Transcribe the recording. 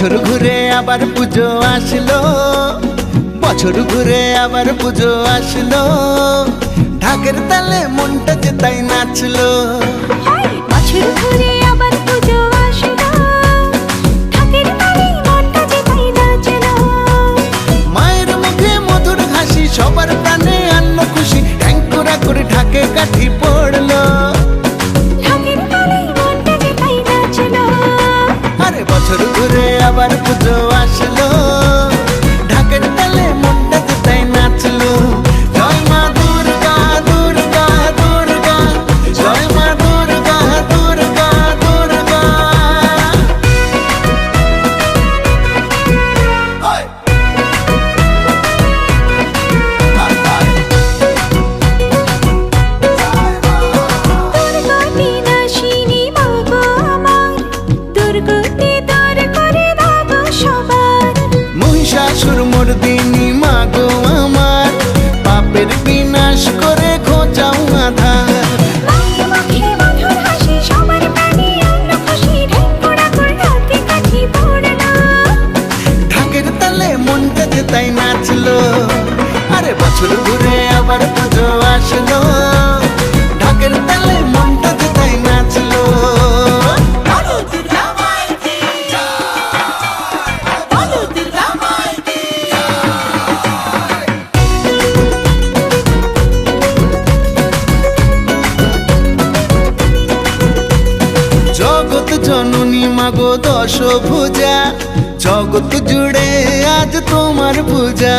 বছর ঘুরে আবার পুজো আসলো, বছর ঘুরে আবার পুজো আসলো, ঢাকের তালে মনটা যে তাই নাচলো। বছর ঘুরে আবার পুজো আসলো, ঢাকের তালে মনটা যে তাই নাচলো। মায়ের মুখে মধুর হাসি, সবার প্রাণে আনলো খুশি, ট্যাঙ্কুরা করে ঢাকে কাঠি পড়লো। ঢাকের তালে মনটা যে তাই নাচলো। আরে বছর ঘুরে আবার পুজো আসলো, ঢাকের তালে মনটা যে তাই নাচলো। জয় মা দুর্গা দুর্গা দুর্গা, জয় মা দুর্গা দুর্গা দুর্গা। দুর্গতি নাশিনী মা গো আমার, দুর্গতি দূর করে দাও সবার। মহিষাসুর মর্দিনী মা গো আমার, পাপের বিনাশ করে খোঁচাও আধার। মায়ের মুখে মধুর হাসি, সবার প্রাণে আনলো খুশি, ঢেকুরা করে ঢাকে কাঠি পড়লো। ঢাকের তালে মনটা যে তাই নাচলো। আরে বছর ঘুরে আবার পুজো আসলো, ঢাকের তালে মনটা যে তাই নাচলো। জগৎ জননী মাগো দশ ভুজা, জগৎ জুড়ে আজ তোমার পূজা।